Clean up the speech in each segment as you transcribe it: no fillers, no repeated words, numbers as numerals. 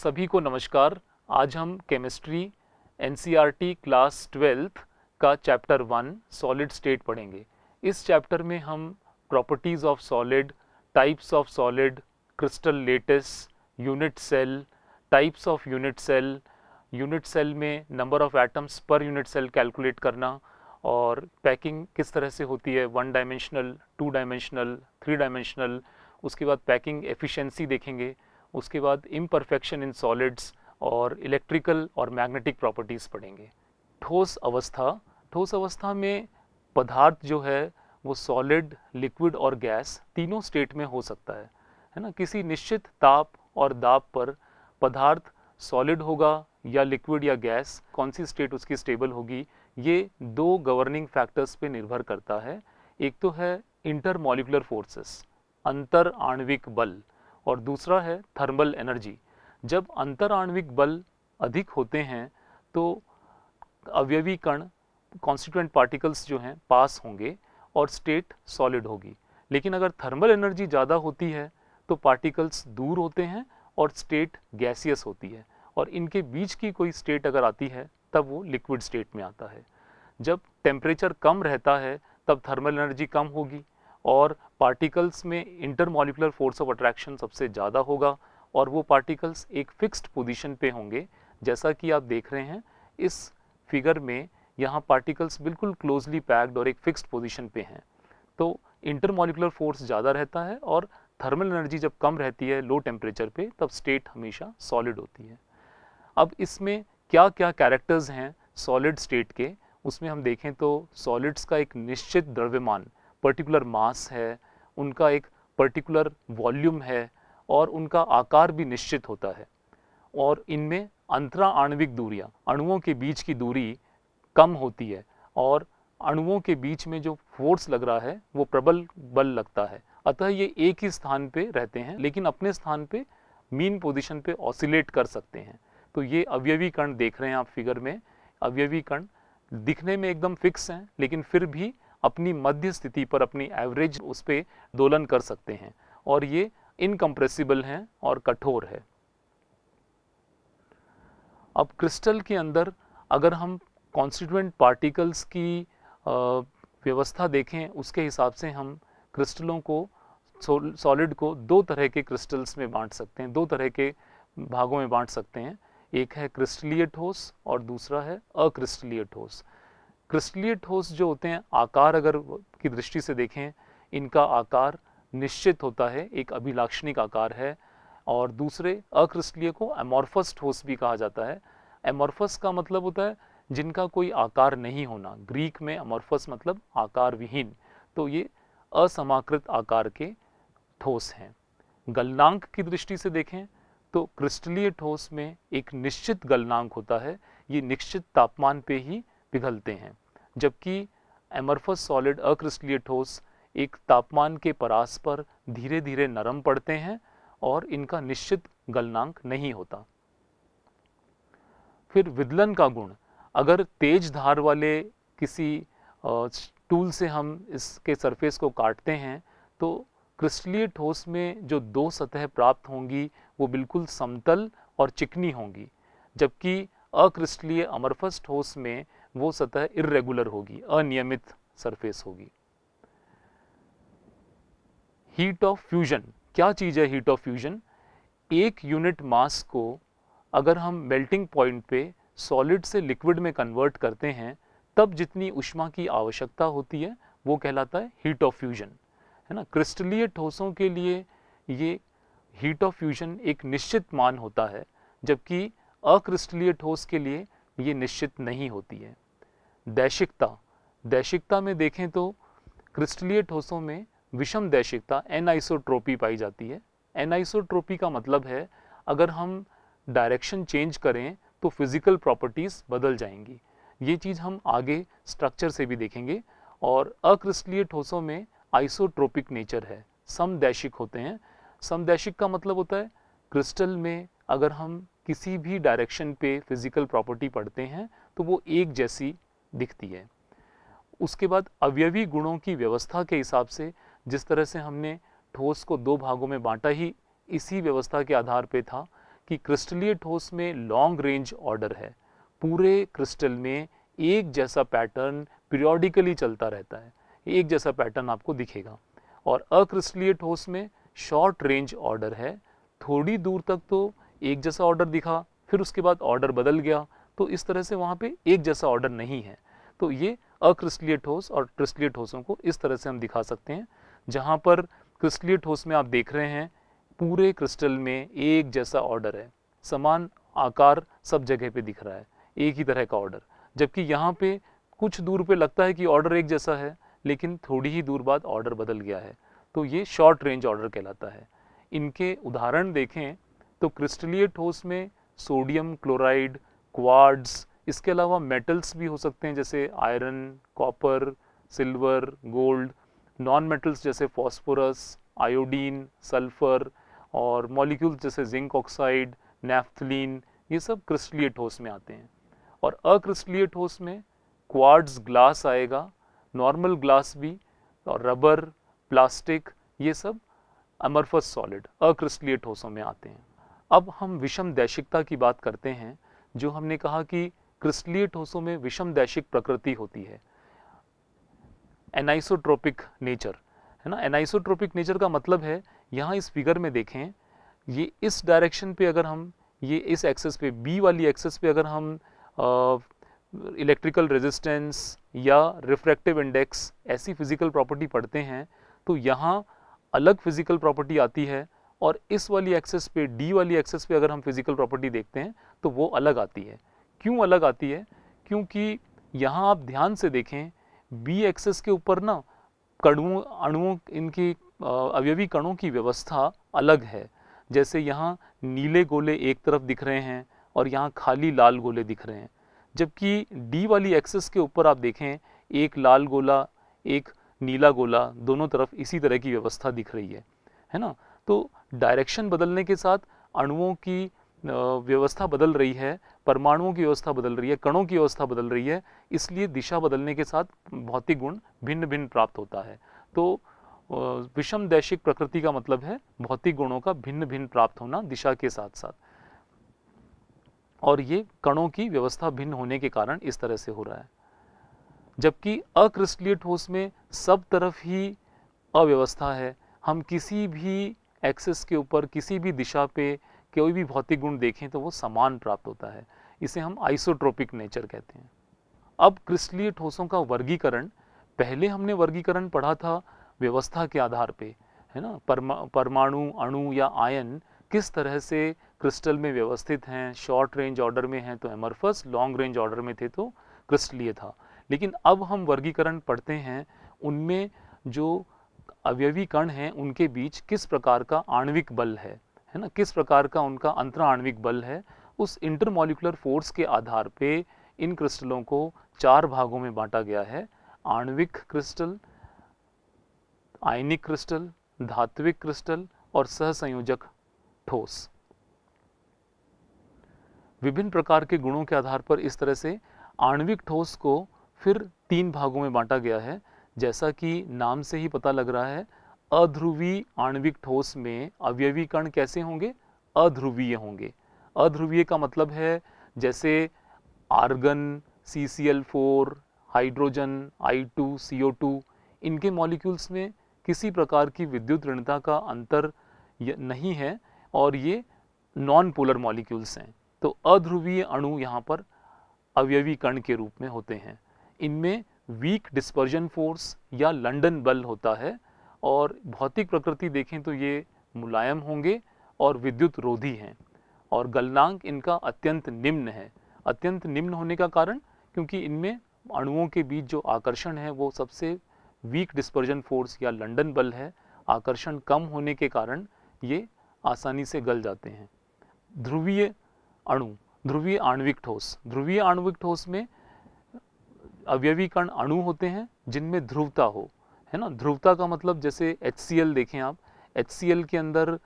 सभी को नमस्कार। आज हम केमिस्ट्री एनसीईआरटी क्लास 12th का चैप्टर 1 सॉलिड स्टेट पढ़ेंगे। इस चैप्टर में हम properties of solid, types of solid, crystal lattice, unit cell, types of unit cell में number of atoms per unit cell calculate करना और पैकिंग किस तरह से होती है, 1 डायमेंशनल, 2 डायमेंशनल, 3 डायमेंशनल। उसके बाद पैकिंग एफिशिएंसी देखेंगे। उसके बाद इम्परफेक्शन इन सॉलिड्स और इलेक्ट्रिकल और मैग्नेटिक प्रॉपर्टीज़ पढ़ेंगे। ठोस अवस्था में पदार्थ जो है वो सॉलिड, लिक्विड और गैस तीनों स्टेट में हो सकता है ना। किसी निश्चित ताप और दाब पर पदार्थ सॉलिड होगा या लिक्विड या गैस, कौन सी स्टेट उसकी स्टेबल होगी, ये दो गवर्निंग फैक्टर्स पे निर्भर करता है। एक तो है इंटरमॉलिक्यूलर फोर्सेस, अंतर आणविक बल, और दूसरा है थर्मल एनर्जी। जब अंतर आणविक बल अधिक होते हैं तो अवयवी कण, कॉन्स्टिट्यूएंट पार्टिकल्स जो हैं, पास होंगे और स्टेट सॉलिड होगी। लेकिन अगर थर्मल एनर्जी ज़्यादा होती है तो पार्टिकल्स दूर होते हैं और स्टेट गैसियस होती है, और इनके बीच की कोई स्टेट अगर आती है तब वो लिक्विड स्टेट में आता है। जब टेम्परेचर कम रहता है तब थर्मल एनर्जी कम होगी और पार्टिकल्स में इंटरमॉलिक्यूलर फोर्स ऑफ अट्रैक्शन सबसे ज़्यादा होगा और वो पार्टिकल्स एक फिक्स्ड पोजीशन पे होंगे। जैसा कि आप देख रहे हैं इस फिगर में, यहाँ पार्टिकल्स बिल्कुल क्लोजली पैक्ड और एक फिक्स्ड पोजीशन पे हैं। तो इंटरमॉलिक्यूलर फोर्स ज़्यादा रहता है और थर्मल एनर्जी जब कम रहती है लो टेम्परेचर पे, तब स्टेट हमेशा सॉलिड होती है। अब इसमें क्या क्या कैरेक्टर्स हैं सॉलिड स्टेट के, उसमें हम देखें तो सॉलिड्स का एक निश्चित द्रव्यमान, पर्टिकुलर मास है, उनका एक पर्टिकुलर वॉल्यूम है और उनका आकार भी निश्चित होता है। और इनमें अंतरा आणविक दूरियां, अणुओं के बीच की दूरी कम होती है और अणुओं के बीच में जो फोर्स लग रहा है वो प्रबल बल लगता है। अतः ये एक ही स्थान पे रहते हैं लेकिन अपने स्थान पे मीन पोजीशन पे ऑसिलेट कर सकते हैं। तो ये अवयवी कण देख रहे हैं आप फिगर में। अवयवी कण दिखने में एकदम फिक्स हैं लेकिन फिर भी अपनी मध्य स्थिति पर, अपनी एवरेज उस पे दोलन कर सकते हैं और ये इनकम्प्रेसिबल हैं और कठोर है। अब क्रिस्टल के अंदर अगर हम कॉन्स्टिट्यूएंट पार्टिकल्स की व्यवस्था देखें, उसके हिसाब से हम क्रिस्टलों को, सॉलिड को दो तरह के क्रिस्टल्स में बांट सकते हैं, दो तरह के भागों में बांट सकते हैं। एक है क्रिस्टलीय ठोस और दूसरा है अक्रिस्टलीय ठोस। क्रिस्टलीय ठोस जो होते हैं, आकार अगर की दृष्टि से देखें, इनका आकार निश्चित होता है, एक अभिलाक्षणिक आकार है। और दूसरे अक्रिस्टलीय को एमॉर्फस ठोस भी कहा जाता है। एमॉर्फस का मतलब होता है जिनका कोई आकार नहीं होना, ग्रीक में एमॉर्फस मतलब आकार विहीन। तो ये असमाकृत आकार के ठोस हैं। गलनांक की दृष्टि से देखें तो क्रिस्टलीय ठोस में एक निश्चित गलनांक होता है, ये निश्चित तापमान पे ही पिघलते हैं, जबकि एमॉर्फस सॉलिड, अक्रिस्टलीय ठोस, एक तापमान के परास पर धीरे धीरे नरम पड़ते हैं और इनका निश्चित गलनांक नहीं होता। फिर विदलन का गुण, अगर तेज धार वाले किसी टूल से हम इसके सरफेस को काटते हैं तो क्रिस्टलीय ठोस में जो दो सतह प्राप्त होंगी वो बिल्कुल समतल और चिकनी होंगी, जबकि अक्रिस्टलीय अमorphous ठोस में वो सतह इर्रेगुलर होगी, अनियमित सरफेस होगी। हीट ऑफ फ्यूजन, क्या चीज़ है हीट ऑफ फ्यूजन? एक यूनिट मास को अगर हम मेल्टिंग पॉइंट पे सॉलिड से लिक्विड में कन्वर्ट करते हैं तब जितनी ऊष्मा की आवश्यकता होती है वो कहलाता है हीट ऑफ फ्यूजन, है ना। क्रिस्टलीय ठोसों के लिए ये हीट ऑफ फ्यूजन एक निश्चित मान होता है, जबकि अक्रिस्टलीय ठोस के लिए ये निश्चित नहीं होती है। दैशिकता में देखें तो क्रिस्टलीय ठोसों में विषम दैशिकता, एनआइसोट्रोपी पाई जाती है। एनआइसोट्रोपी का मतलब है अगर हम डायरेक्शन चेंज करें तो फिजिकल प्रॉपर्टीज बदल जाएंगी। ये चीज़ हम आगे स्ट्रक्चर से भी देखेंगे। और अक्रिस्टलीय ठोसों में आइसोट्रोपिक नेचर है, समदैशिक होते हैं। समदैशिक का मतलब होता है क्रिस्टल में अगर हम किसी भी डायरेक्शन पे फिजिकल प्रॉपर्टी पढ़ते हैं तो वो एक जैसी दिखती है। उसके बाद अवयवी गुणों की व्यवस्था के हिसाब से, जिस तरह से हमने ठोस को दो भागों में बांटा ही इसी व्यवस्था के आधार पे था कि क्रिस्टलीय ठोस में लॉन्ग रेंज ऑर्डर है, पूरे क्रिस्टल में एक जैसा पैटर्न पीरियोडिकली चलता रहता है, एक जैसा पैटर्न आपको दिखेगा। और अक्रिस्टलीय ठोस में शॉर्ट रेंज ऑर्डर है, थोड़ी दूर तक तो एक जैसा ऑर्डर दिखा, फिर उसके बाद ऑर्डर बदल गया, तो इस तरह से वहाँ पे एक जैसा ऑर्डर नहीं है। तो ये अक्रिस्टलीय ठोस और क्रिस्टलीय ठोसों को इस तरह से हम दिखा सकते हैं, जहाँ पर क्रिस्टलीय ठोस में आप देख रहे हैं पूरे क्रिस्टल में एक जैसा ऑर्डर है, समान आकार सब जगह पे दिख रहा है, एक ही तरह का ऑर्डर, जबकि यहाँ पे कुछ दूर पे लगता है कि ऑर्डर एक जैसा है, लेकिन थोड़ी ही दूर बाद ऑर्डर बदल गया है, तो ये शॉर्ट रेंज ऑर्डर कहलाता है। इनके उदाहरण देखें तो क्रिस्टलीय ठोस में सोडियम क्लोराइड, क्वार्ट्ज, इसके अलावा मेटल्स भी हो सकते हैं जैसे iron, copper, silver, gold, non metals जैसे फॉस्फोरस, आयोडीन, सल्फर और मॉलिक्यूल्स जैसे जिंक ऑक्साइड, नैफ्थलीन, ये सब क्रिस्टलीय ठोस में आते हैं। और अक्रिस्टलीय ठोस में क्वार्ट्ज ग्लास आएगा, नॉर्मल ग्लास भी, और रबर, प्लास्टिक, ये सब अमरफस सॉलिड अक्रिस्टलीय ठोसों में आते हैं। अब हम विषम दैशिकता की बात करते हैं, जो हमने कहा कि क्रिस्टलीय ठोसों में विषम दैशिक प्रकृति होती है, एनाइसोट्रोपिक नेचर, है ना। एनाइसोट्रोपिक नेचर का मतलब है, यहाँ इस फिगर में देखें, ये इस डायरेक्शन पे अगर हम, ये इस एक्सेस पे, बी वाली एक्सेस पे अगर हम इलेक्ट्रिकल रेजिस्टेंस या रिफ्रैक्टिव इंडेक्स ऐसी फिजिकल प्रॉपर्टी पढ़ते हैं, तो यहाँ अलग फिजिकल प्रॉपर्टी आती है, और इस वाली एक्सेस पे, डी वाली एक्सेस पे अगर हम फिजिकल प्रॉपर्टी देखते हैं तो वो अलग आती है। क्यों अलग आती है? क्योंकि यहाँ आप ध्यान से देखें, बी एक्सेस के ऊपर ना अणुओं इनकी अवयवी कणों की व्यवस्था अलग है। जैसे यहाँ नीले गोले एक तरफ दिख रहे हैं और यहाँ खाली लाल गोले दिख रहे हैं, जबकि डी वाली एक्सेस के ऊपर आप देखें, एक लाल गोला, एक नीला गोला, दोनों तरफ इसी तरह की व्यवस्था दिख रही है ना। तो डायरेक्शन बदलने के साथ अणुओं की व्यवस्था बदल रही है, परमाणुओं की व्यवस्था बदल रही है, कणों की व्यवस्था बदल रही है, इसलिए दिशा बदलने के साथ भौतिक गुण भिन्न भिन्न प्राप्त होता है। तो विषम दैशिक प्रकृति का मतलब है भौतिक गुणों का भिन्न भिन्न प्राप्त होना दिशा के साथ साथ, और ये कणों की व्यवस्था भिन्न होने के कारण इस तरह से हो रहा है। जबकि अक्रिस्टलीय ठोस में सब तरफ ही अव्यवस्था है, हम किसी भी एक्सिस के ऊपर, किसी भी दिशा पे कोई भी भौतिक गुण देखें तो वो समान प्राप्त होता है, इसे हम आइसोट्रोपिक नेचर कहते हैं। अब क्रिस्टलीय ठोसों का वर्गीकरण, पहले हमने वर्गीकरण पढ़ा था व्यवस्था के आधार पे, है ना, परमाणु, अणु या आयन किस तरह से क्रिस्टल में व्यवस्थित हैं, शॉर्ट रेंज ऑर्डर में हैं तो एमरफस, लॉन्ग रेंज ऑर्डर में थे तो क्रिस्टलीय था। लेकिन अब हम वर्गीकरण पढ़ते हैं, उनमें जो अवयवी कण हैं उनके बीच किस प्रकार का आणविक बल है ना, किस प्रकार का उनका अंतरा आणविक बल है, उस इंटरमॉलिक्यूलर फोर्स के आधार पे इन क्रिस्टलों को 4 भागों में बांटा गया है: आणविक क्रिस्टल, आयनिक क्रिस्टल, धात्विक क्रिस्टल और सहसंयोजक ठोस। विभिन्न प्रकार के गुणों के आधार पर इस तरह से आणविक ठोस को फिर 3 भागों में बांटा गया है। जैसा कि नाम से ही पता लग रहा है, अध्रुवीय आणविक ठोस में अवयवी कण कैसे होंगे? अध्रुवीय होंगे। अध्रुवीय का मतलब है जैसे argon, CCl4, hydrogen, I2, CO2, इनके मॉलिक्यूल्स में किसी प्रकार की विद्युत ऋणता का अंतर नहीं है और ये नॉन पोलर मॉलिक्यूल्स हैं। तो अध्रुवीय अणु यहाँ पर अवयवी कण के रूप में होते हैं। इनमें वीक डिस्पर्जन फोर्स या लंदन बल होता है, और भौतिक प्रकृति देखें तो ये मुलायम होंगे और विद्युत रोधी हैं, और गलनांक इनका अत्यंत निम्न है। अत्यंत निम्न होने का कारण, क्योंकि इनमें अणुओं के बीच जो आकर्षण है वो सबसे वीक डिस्पर्जन फोर्स या लंदन बल है। आकर्षण कम होने के कारण ये आसानी से गल जाते हैं। ध्रुवीय अणु, ध्रुवीय आणविक ठोस, ध्रुवीय आणविक ठोस में अवयवी कण अणु होते हैं जिनमें ध्रुवता हो, है ना। ध्रुवता का मतलब जैसे HCl देखें आप, HCl के अंदर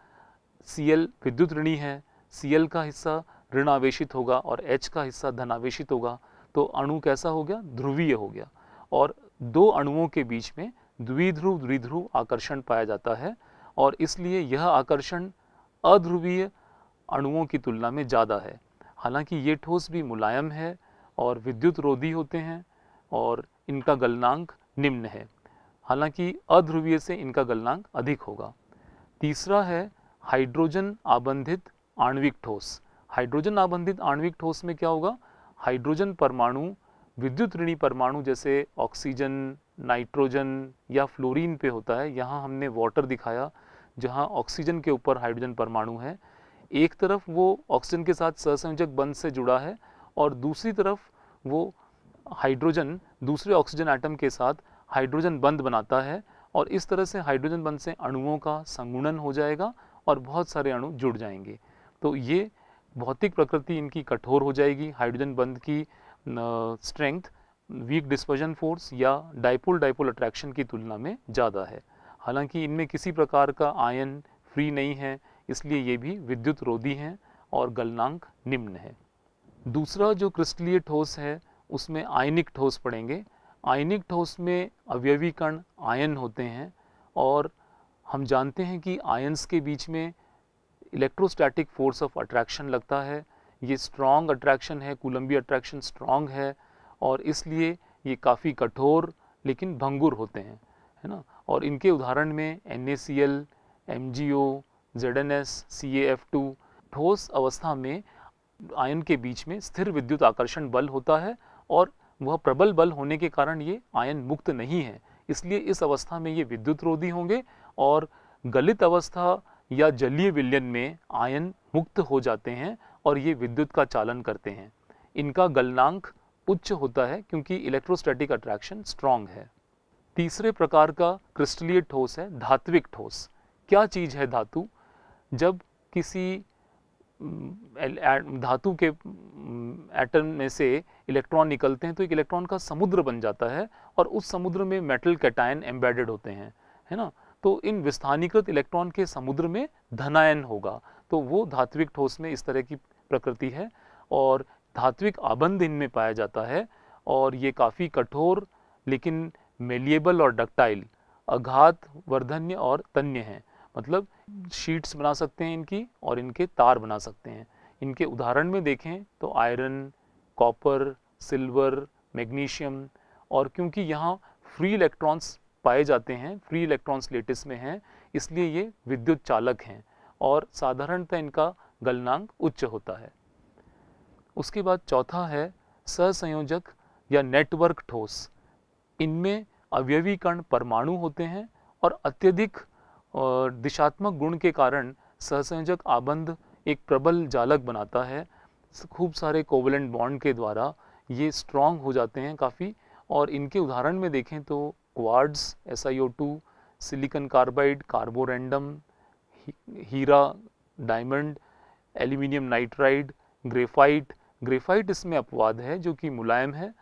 Cl विद्युत ऋणी है, Cl का हिस्सा ऋण आवेशित होगा और H का हिस्सा धनावेशित होगा, तो अणु कैसा हो गया? ध्रुवीय हो गया। और 2 अणुओं के बीच में द्विध्रुव द्विध्रुव आकर्षण पाया जाता है, और इसलिए यह आकर्षण अध्रुवीय अणुओं की तुलना में ज़्यादा है। हालांकि ये ठोस भी मुलायम है और विद्युत रोधी होते हैं और इनका गलनांक निम्न है, हालांकि अध्रुवीय से इनका गलनांक अधिक होगा। तीसरा है हाइड्रोजन आबंधित आणविक ठोस। हाइड्रोजन आबंधित आणविक ठोस में क्या होगा, हाइड्रोजन परमाणु विद्युत ऋणी परमाणु जैसे ऑक्सीजन, नाइट्रोजन या फ्लोरीन पे होता है। यहाँ हमने वाटर दिखाया जहाँ ऑक्सीजन के ऊपर हाइड्रोजन परमाणु है। एक तरफ वो ऑक्सीजन के साथ सहसंयोजक बंध से जुड़ा है और दूसरी तरफ वो हाइड्रोजन दूसरे ऑक्सीजन एटम के साथ हाइड्रोजन बंध बनाता है और इस तरह से हाइड्रोजन बंध से अणुओं का संगुणन हो जाएगा और बहुत सारे अणु जुड़ जाएंगे। तो ये भौतिक प्रकृति इनकी कठोर हो जाएगी। हाइड्रोजन बंध की स्ट्रेंथ वीक डिस्पर्जन फोर्स या डाइपोल डाइपोल अट्रैक्शन की तुलना में ज़्यादा है। हालांकि इनमें किसी प्रकार का आयन फ्री नहीं है, इसलिए ये भी विद्युत रोधी हैं और गलनांक निम्न है। दूसरा जो क्रिस्टलीय ठोस है उसमें आयनिक ठोस पढ़ेंगे। आयनिक ठोस में अवयवी कण आयन होते हैं और हम जानते हैं कि आयंस के बीच में इलेक्ट्रोस्टैटिक फोर्स ऑफ अट्रैक्शन लगता है। ये स्ट्रॉन्ग अट्रैक्शन है, कूलम्बी अट्रैक्शन स्ट्रॉन्ग है और इसलिए ये काफ़ी कठोर लेकिन भंगुर होते हैं, है ना। और इनके उदाहरण में NaCl, MgO, ZnS, CaF2। ठोस अवस्था में आयन के बीच में स्थिर विद्युत आकर्षण बल होता है और वह प्रबल बल होने के कारण ये आयन मुक्त नहीं है, इसलिए इस अवस्था में ये विद्युत रोधी होंगे और गलित अवस्था या जलीय विलयन में आयन मुक्त हो जाते हैं और ये विद्युत का चालन करते हैं। इनका गलनांक उच्च होता है क्योंकि इलेक्ट्रोस्टैटिक अट्रैक्शन स्ट्रॉन्ग है। तीसरे प्रकार का क्रिस्टलीय ठोस है धात्विक ठोस। क्या चीज़ है धातु? जब किसी धातु के एटम में से इलेक्ट्रॉन निकलते हैं तो एक इलेक्ट्रॉन का समुद्र बन जाता है और उस समुद्र में मेटल कैटायन एम्बेडेड होते हैं, है ना। तो इन विस्थानीकृत इलेक्ट्रॉन के समुद्र में धनायन होगा, तो वो धात्विक ठोस में इस तरह की प्रकृति है और धात्विक आबंध इनमें पाया जाता है और ये काफ़ी कठोर लेकिन मेलिएबल और डक्टाइल, अघात वर्धन्य और तन्य हैं। मतलब शीट्स बना सकते हैं इनकी और इनके तार बना सकते हैं। इनके उदाहरण में देखें तो आयरन, कॉपर, सिल्वर, मैग्नीशियम, और क्योंकि यहाँ फ्री इलेक्ट्रॉन्स पाए जाते हैं, फ्री इलेक्ट्रॉन्स लेटिस में हैं, इसलिए ये विद्युत चालक हैं और साधारणतः इनका गलनांक उच्च होता है। उसके बाद चौथा है सहसंयोजक या नेटवर्क ठोस। इनमें अवयवी कण परमाणु होते हैं और अत्यधिक दिशात्मक गुण के कारण सहसंयोजक आबंध एक प्रबल जालक बनाता है। खूब सारे कोवलेंट बॉन्ड के द्वारा ये स्ट्रॉन्ग हो जाते हैं काफ़ी, और इनके उदाहरण में देखें तो quartz, SiO2, silicon carbide, carborundum, हीरा, diamond, aluminium nitride, graphite. Graphite इसमें अपवाद है जो कि मुलायम है,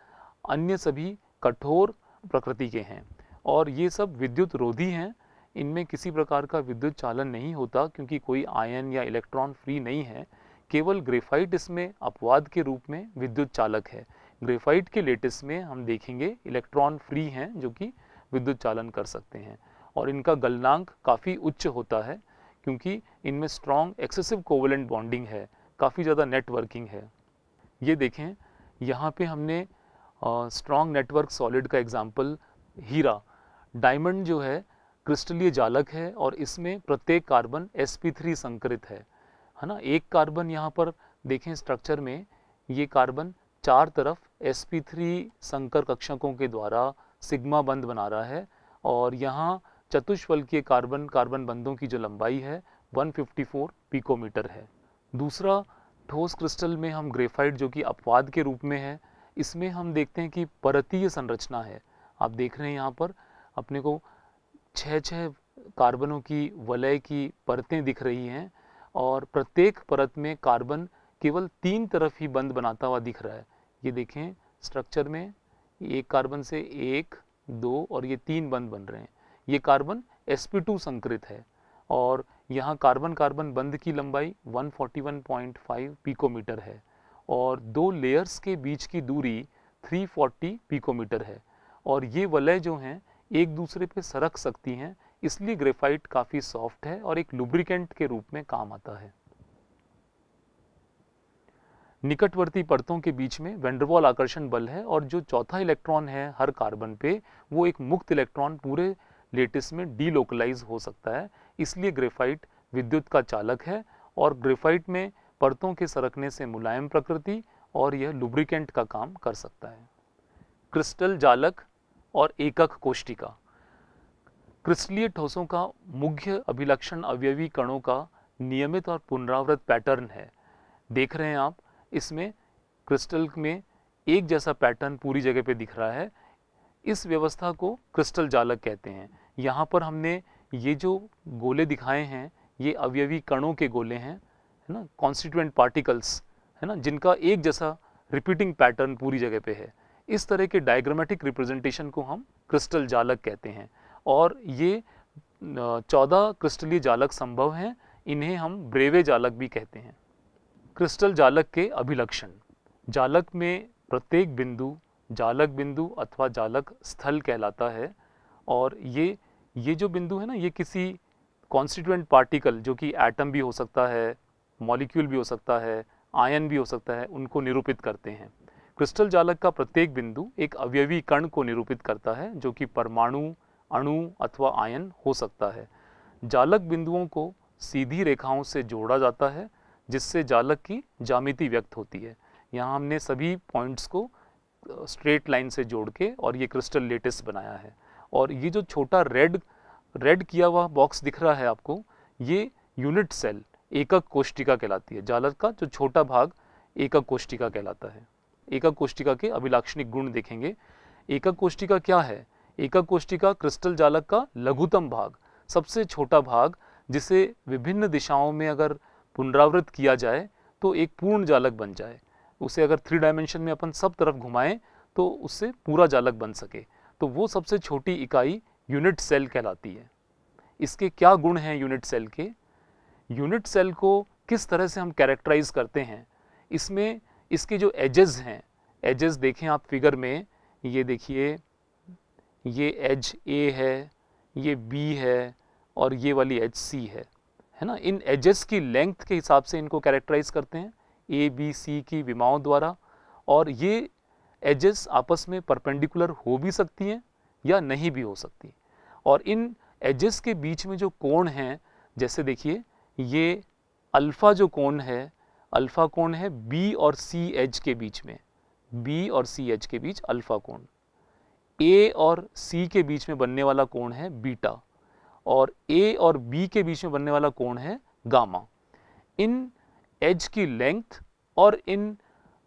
अन्य सभी कठोर प्रकृति के हैं और ये सब विद्युत रोधी हैं। इनमें किसी प्रकार का विद्युत चालन नहीं होता क्योंकि कोई आयन या इलेक्ट्रॉन फ्री नहीं है। केवल ग्रेफाइट इसमें अपवाद के रूप में विद्युत चालक है। ग्रेफाइट के लेटिस में हम देखेंगे इलेक्ट्रॉन फ्री हैं जो कि विद्युत चालन कर सकते हैं और इनका गलनांक काफ़ी उच्च होता है क्योंकि इनमें स्ट्रॉन्ग एक्सेसिव कोवलेंट बॉन्डिंग है, काफ़ी ज़्यादा नेटवर्किंग है। ये देखें यहाँ पे हमने स्ट्रॉन्ग नेटवर्क सॉलिड का एग्जाम्पल हीरा। डायमंड जो है क्रिस्टलीय जालक है और इसमें प्रत्येक कार्बन sp3 संकरित है ना। एक कार्बन यहाँ पर देखें स्ट्रक्चर में, ये कार्बन चार तरफ sp3 संकर कक्षकों के द्वारा सिग्मा बंध बना रहा है और यहाँ चतुष्फलकीय कार्बन कार्बन बंधों की जो लंबाई है 154 पिकोमीटर है। दूसरा ठोस क्रिस्टल में हम ग्रेफाइट जो कि अपवाद के रूप में है, इसमें हम देखते हैं कि परतीय संरचना है। आप देख रहे हैं यहाँ पर अपने को 6 कार्बनों की वलय की परतें दिख रही हैं और प्रत्येक परत में कार्बन केवल 3 तरफ ही बंध बनाता हुआ दिख रहा है। ये देखें स्ट्रक्चर में एक कार्बन से 1, 2 और ये 3 बंध बन रहे हैं। ये कार्बन sp2 संकरित है और यहाँ कार्बन कार्बन बंध की लंबाई 141.5 पिकोमीटर है और 2 लेयर्स के बीच की दूरी 340 पिकोमीटर है और ये वलय जो हैं एक दूसरे पे सरक सकती हैं, इसलिए ग्रेफाइट काफ़ी सॉफ्ट है और एक लुब्रिकेंट के रूप में काम आता है। निकटवर्ती परतों के बीच में वैन डर वाल आकर्षण बल है और जो चौथा इलेक्ट्रॉन है हर कार्बन पे वो एक मुक्त इलेक्ट्रॉन पूरे लेटिस में डीलोकलाइज हो सकता है। इसलिए ग्रेफाइट विद्युत का चालक है और ग्रेफाइट में परतों के सरकने से मुलायम प्रकृति और यह लुब्रिकेंट का काम कर सकता है। क्रिस्टल जालक और एकक कोष्टिका। क्रिस्टलीय ठोसों का मुख्य अभिलक्षण अवयवी कणों का नियमित और पुनरावृत पैटर्न है। देख रहे हैं आप, इसमें क्रिस्टल में एक जैसा पैटर्न पूरी जगह पे दिख रहा है। इस व्यवस्था को क्रिस्टल जालक कहते हैं। यहाँ पर हमने ये जो गोले दिखाए हैं ये अवयवी कणों के गोले हैं, है ना, कॉन्स्टिट्यूएंट पार्टिकल्स, है ना, जिनका एक जैसा रिपीटिंग पैटर्न पूरी जगह पे है। इस तरह के डायग्रामेटिक रिप्रेजेंटेशन को हम क्रिस्टल जालक कहते हैं और ये 14 क्रिस्टलीय जालक संभव हैं। इन्हें हम ब्रेवे जालक भी कहते हैं। क्रिस्टल जालक के अभिलक्षण। जालक में प्रत्येक बिंदु जालक बिंदु अथवा जालक स्थल कहलाता है और ये जो बिंदु है ना, ये किसी कॉन्स्टिट्यूएंट पार्टिकल जो कि एटम भी हो सकता है, मॉलिक्यूल भी हो सकता है, आयन भी हो सकता है, उनको निरूपित करते हैं। क्रिस्टल जालक का प्रत्येक बिंदु एक अवयवी कण को निरूपित करता है जो कि परमाणु, अणु अथवा आयन हो सकता है। जालक बिंदुओं को सीधी रेखाओं से जोड़ा जाता है जिससे जालक की ज्यामिति व्यक्त होती है। यहाँ हमने सभी पॉइंट्स को स्ट्रेट लाइन से जोड़ के और ये क्रिस्टल लेटिस बनाया है। और ये जो छोटा रेड किया हुआ बॉक्स दिख रहा है आपको, ये यूनिट सेल एकक कोष्टिका कहलाती है। जालक का जो छोटा भाग एकक कोष्टिका कहलाता है। एकक कोष्टिका के अभिलाक्षणिक गुण देखेंगे। एकक कोष्टिका क्या है? एकक कोष्टिका क्रिस्टल जालक का लघुतम भाग, सबसे छोटा भाग, जिसे विभिन्न दिशाओं में अगर पुनरावृत किया जाए तो एक पूर्ण जालक बन जाए। उसे अगर 3 डायमेंशन में अपन सब तरफ घुमाएं तो उससे पूरा जालक बन सके, तो वो सबसे छोटी इकाई यूनिट सेल कहलाती है। इसके क्या गुण हैं यूनिट सेल के? यूनिट सेल को किस तरह से हम कैरेक्टराइज करते हैं? इसमें इसके जो एजेस हैं, एजेस देखें आप फिगर में, ये देखिए, ये एज ए है, ये बी है और ये वाली एज सी है ना। इन एजेस की लेंथ के हिसाब से इनको कैरेक्टराइज करते हैं ए बी सी की विमाओं द्वारा। और ये एजेस आपस में परपेंडिकुलर हो भी सकती हैं या नहीं भी हो सकती। और इन एजेस के बीच में जो कोण हैं, जैसे देखिए ये अल्फा जो कोण है, अल्फा कोण है बी और सी एज के बीच में, बी और सी एज के बीच अल्फा कोण। ए और सी के बीच में बनने वाला कोण है बीटा और ए और बी के बीच में बनने वाला कोण है गामा। इन एज की लेंथ और इन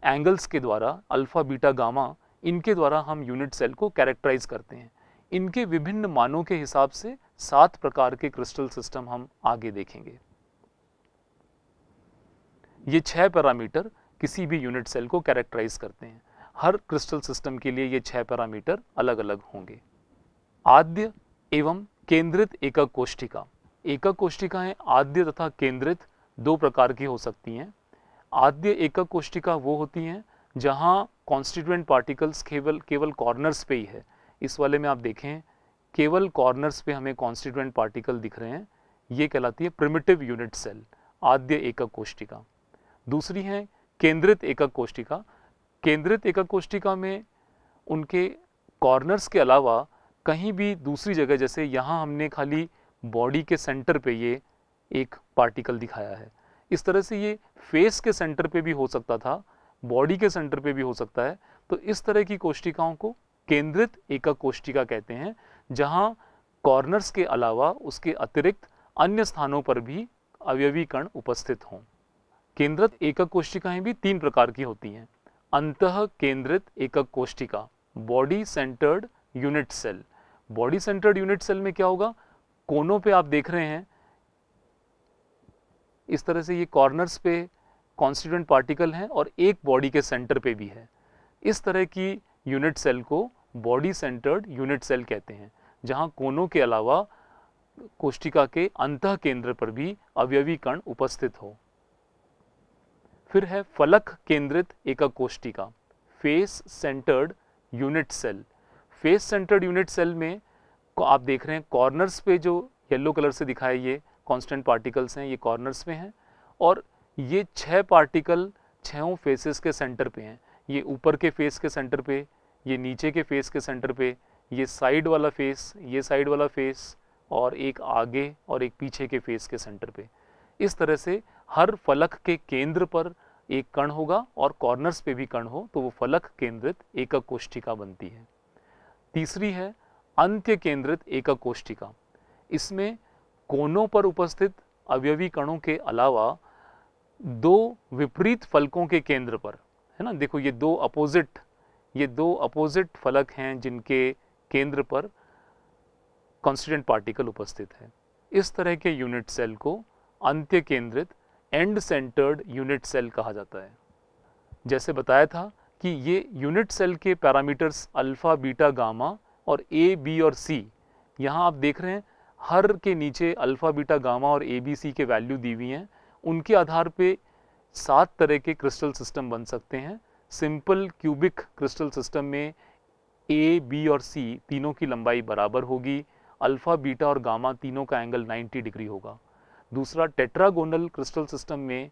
एंगल्स के द्वारा, अल्फा बीटा गामा, इनके द्वारा हम यूनिट सेल को कैरेक्टराइज करते हैं। इनके विभिन्न मानों के हिसाब से 7 प्रकार के क्रिस्टल सिस्टम हम आगे देखेंगे। ये 6 पैरामीटर किसी भी यूनिट सेल को कैरेक्टराइज करते हैं। हर क्रिस्टल सिस्टम के लिए ये 6 पैरामीटर अलग अलग होंगे। आद्य एवं केंद्रित एकक कोष्टिका। एकक कोष्टिकाएं आद्य तथा केंद्रित 2 प्रकार की हो सकती हैं। आद्य एकक कोष्टिका वो होती हैं जहां कॉन्स्टिट्यूएंट पार्टिकल्स केवल कॉर्नर्स पे ही है। इस वाले में आप देखें केवल कॉर्नर्स पे हमें कॉन्स्टिट्यूएंट पार्टिकल दिख रहे हैं, ये कहलाती है प्रिमिटिव यूनिट सेल, आद्य एकक कोष्टिका। दूसरी है केंद्रित एकक कोष्टिका। केंद्रित एकक कोष्टिका में उनके कॉर्नर्स के अलावा कहीं भी दूसरी जगह, जैसे यहाँ हमने खाली बॉडी के सेंटर पे ये एक पार्टिकल दिखाया है, इस तरह से ये फेस के सेंटर पे भी हो सकता था, बॉडी के सेंटर पे भी हो सकता है। तो इस तरह की कोष्टिकाओं को केंद्रित एकक कोष्टिका कहते हैं, जहां कॉर्नर्स के अलावा उसके अतिरिक्त अन्य स्थानों पर भी अवयवी कण उपस्थित हों। केंद्रित एकक कोष्टिकाएं भी 3 प्रकार की होती हैं। अंतः केंद्रित एकक कोष्टिका, body centred unit cell. Body centred unit cell में क्या होगा? कोनों पे आप देख रहे हैं इस तरह से ये कॉर्नर्स पे कॉन्स्टिट्यूएंट पार्टिकल हैं और एक बॉडी के सेंटर पे भी है। इस तरह की यूनिट सेल को बॉडी सेंटर्ड यूनिट सेल कहते हैं, जहां कोनों के अलावा कोष्टिका के अंतः केंद्र पर भी अवयवी कण उपस्थित हो। फिर है फलक केंद्रित एकक कोष्टिका, face centred unit cell. Face centred unit cell में आप देख रहे हैं कॉर्नर्स पे जो येलो कलर से दिखाए ये कांस्टेंट पार्टिकल्स हैं, ये कॉर्नर्स पे हैं और ये 6 पार्टिकल छहों फेसेस के सेंटर पे हैं। ये ऊपर के फेस के सेंटर पे, ये नीचे के फेस के सेंटर पे, ये साइड वाला फेस, ये साइड वाला फेस, और एक आगे और एक पीछे के फेस के सेंटर पे। इस तरह से हर फलक के केंद्र पर एक कण होगा और कॉर्नर्स पे भी कण हो तो वो फलक केंद्रित एकक कोशिका बनती है। तीसरी है अंत्य केंद्रित एकक कोशिका। इसमें कोनों पर उपस्थित अवयवी कणों के अलावा दो विपरीत फलकों के केंद्र पर, है ना, देखो ये दो अपोजिट फलक हैं जिनके केंद्र पर कॉन्स्टिट्यूएंट पार्टिकल उपस्थित है। इस तरह के यूनिट सेल को अंत्य केंद्रित एंड सेंटर्ड यूनिट सेल कहा जाता है। जैसे बताया था कि ये यूनिट सेल के पैरामीटर्स अल्फा, बीटा, गामा और ए, बी और सी, यहाँ आप देख रहे हैं हर के नीचे अल्फा, बीटा, गामा और ए, बी, सी के वैल्यू दी हुई हैं। उनके आधार पे 7 तरह के क्रिस्टल सिस्टम बन सकते हैं। सिंपल क्यूबिक क्रिस्टल सिस्टम में ए, बी और सी तीनों की लंबाई बराबर होगी। अल्फा, बीटा और गामा तीनों का एंगल 90 डिग्री होगा। दूसरा टेट्रागोनल क्रिस्टल सिस्टम में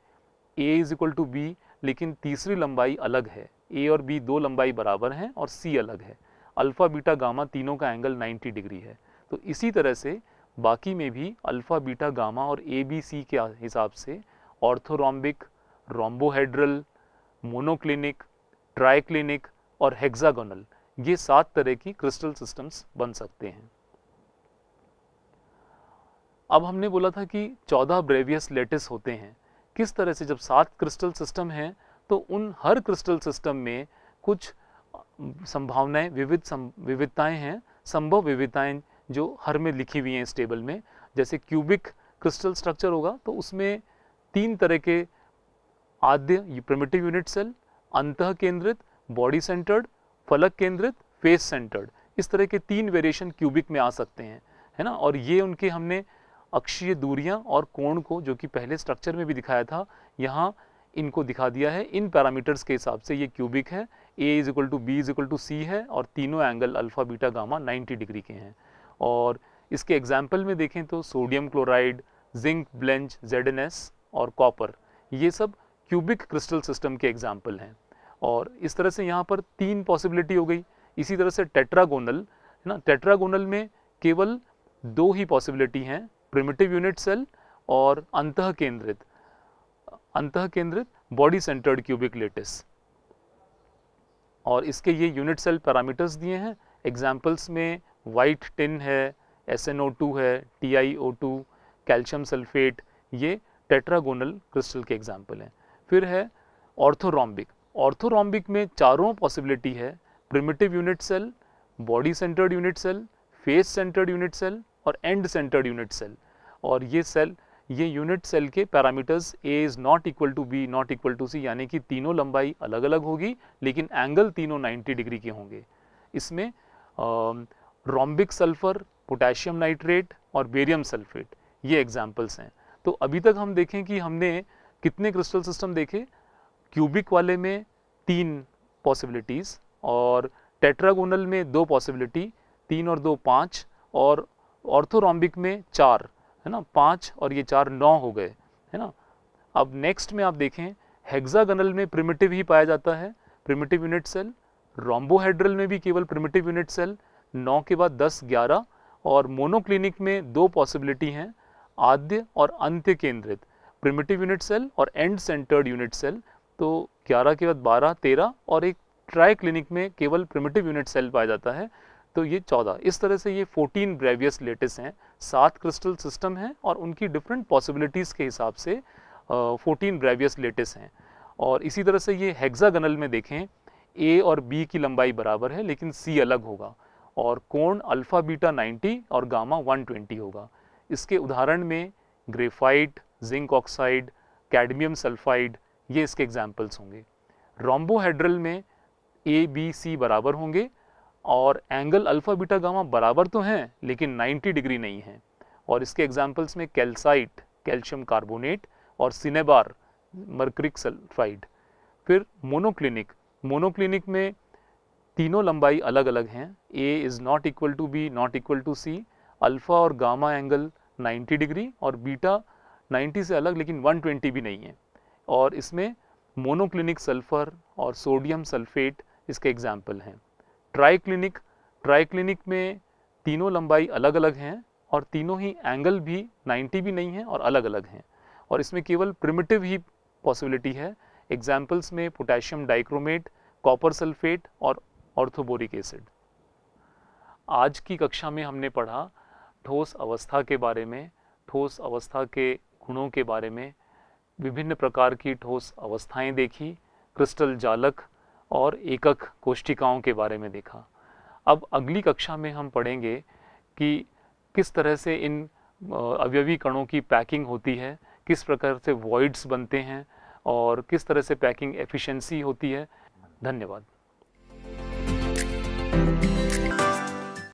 ए इज इक्वल टू बी, लेकिन तीसरी लंबाई अलग है। ए और बी दो लंबाई बराबर हैं और सी अलग है। अल्फा, बीटा, गामा तीनों का एंगल 90 डिग्री है। तो इसी तरह से बाकी में भी अल्फा, बीटा, गामा और ए, बी, सी के हिसाब से ऑर्थोरोम्बिक, रोम्बोहेड्रल, मोनोक्लिनिक, ट्राइक्लिनिक और हेक्सागोनल, ये 7 तरह की क्रिस्टल सिस्टम्स बन सकते हैं। अब हमने बोला था कि 14 ब्रेवियस लेटिस होते हैं। किस तरह से, जब 7 क्रिस्टल सिस्टम हैं तो उन हर क्रिस्टल सिस्टम में कुछ संभावनाएं, विविधताएं हैं, संभव विविधताएं जो हर में लिखी हुई हैं इस टेबल में। जैसे क्यूबिक क्रिस्टल स्ट्रक्चर होगा तो उसमें 3 तरह के आद्य प्रिमिटिव यूनिट सेल, अंतः केंद्रित, बॉडी सेंटर्ड, फलक केंद्रित, फेस सेंटर्ड, इस तरह के 3 वेरिएशन क्यूबिक में आ सकते हैं, है ना। और ये उनके हमने अक्षीय दूरियां और कोण को, जो कि पहले स्ट्रक्चर में भी दिखाया था, यहाँ इनको दिखा दिया है। इन पैरामीटर्स के हिसाब से ये क्यूबिक है। A is equal to B is equal to C है और तीनों angle alpha, beta, gamma 90 degree के हैं। और इसके एग्जाम्पल में देखें तो sodium chloride, zinc blende, ZnS और कॉपर, ये सब क्यूबिक क्रिस्टल सिस्टम के एग्जाम्पल हैं। और इस तरह से यहाँ पर 3 पॉसिबिलिटी हो गई। इसी तरह से टेट्रागोनल, है ना, टेट्रागोनल में केवल 2 ही पॉसिबिलिटी हैं, प्रिमिटिव यूनिट सेल और अंतः केंद्रित बॉडी सेंटर्ड क्यूबिक लेटिस। और इसके ये यूनिट सेल पैरामीटर्स दिए हैं। एग्जाम्पल्स में वाइट टिन है, SnO2 है, TiO2, कैल्शियम सल्फेट, ये टेट्रागोनल क्रिस्टल के एग्जाम्पल हैं। फिर है ऑर्थोरोम्बिक। ऑर्थोरोम्बिक में चारों पॉसिबिलिटी है, primitive unit cell, body centred unit cell, face centred unit cell और एंड सेंटर्ड यूनिट सेल। और ये यूनिट सेल के parameters A is not equal to B not equal to C, यानी कि तीनों लंबाई अलग अलग होगी लेकिन एंगल तीनों 90 डिग्री के होंगे। इसमें रोम्बिक सल्फर, पोटेशियम नाइट्रेट और बेरियम सल्फेट, ये एग्जाम्पल्स हैं। तो अभी तक हम देखें कि हमने कितने क्रिस्टल सिस्टम देखे। क्यूबिक वाले में 3 पॉसिबिलिटीज़ और टेट्रागोनल में 2 पॉसिबिलिटी, 3 और 2 5, और ऑर्थोरोम्बिक में 4, है ना, 5 और ये 4 9 हो गए, है ना। अब नेक्स्ट में आप देखें हेक्सागोनल में प्रिमिटिव ही पाया जाता है, प्रिमिटिव यूनिट सेल। रोम्बोहेड्रल में भी केवल प्रिमिटिव यूनिट सेल, 9 के बाद 10 11। और मोनोक्लिनिक में 2 पॉसिबिलिटी हैं, आद्य और अंत्य केंद्रित, प्रिमिटिव यूनिट सेल और एंड सेंटर्ड यूनिट सेल। तो 11 के बाद 12 13, और एक ट्राई क्लिनिक में केवल प्रिमिटिव यूनिट सेल पाया जाता है, तो ये 14। इस तरह से ये 14 ब्रेवियस लेटिस हैं, 7 क्रिस्टल सिस्टम हैं और उनकी डिफरेंट पॉसिबिलिटीज़ के हिसाब से 14 ब्रेवियस लेटिस हैं। और इसी तरह से ये हेक्सागोनल में देखें, ए और बी की लंबाई बराबर है लेकिन सी अलग होगा, और कोण अल्फा, बीटा 90 और गामा 120 होगा। इसके उदाहरण में graphite, zinc oxide, cadmium sulphide, ये इसके एग्जाम्पल्स होंगे। रोम्बोहेड्रल में ए, बी, सी बराबर होंगे और एंगल अल्फा, बीटा, गामा बराबर तो हैं लेकिन 90 डिग्री नहीं है। और इसके एग्जाम्पल्स में कैल्साइट, कैल्शियम कार्बोनेट और सिनेबार, मर्क्रिक सल्फाइड। फिर मोनोक्लिनिक में तीनों लंबाई अलग अलग हैं, A is not equal to B not equal to C, alpha और गामा एंगल 90 डिग्री और बीटा 90 से अलग लेकिन 120 भी नहीं है। और इसमें मोनोक्लिनिक सल्फर और सोडियम सल्फेट इसके एग्जाम्पल हैं। ट्राइक्लिनिक में तीनों लंबाई अलग अलग हैं और तीनों ही एंगल भी 90 भी नहीं है और अलग अलग हैं, और इसमें केवल प्रिमिटिव ही पॉसिबिलिटी है। एग्जाम्पल्स में पोटेशियम डाइक्रोमेट, कॉपर सल्फेट और ऑर्थोबोरिक एसिड। आज की कक्षा में हमने पढ़ा ठोस अवस्था के बारे में, ठोस अवस्था के गुणों के बारे में, विभिन्न प्रकार की ठोस अवस्थाएं देखी, क्रिस्टल जालक और एकक कोशिकाओं के बारे में देखा। अब अगली कक्षा में हम पढ़ेंगे कि किस तरह से इन अवयवी कणों की पैकिंग होती है, किस प्रकार से वॉइड्स बनते हैं और किस तरह से पैकिंग एफिशिएंसी होती है। धन्यवाद।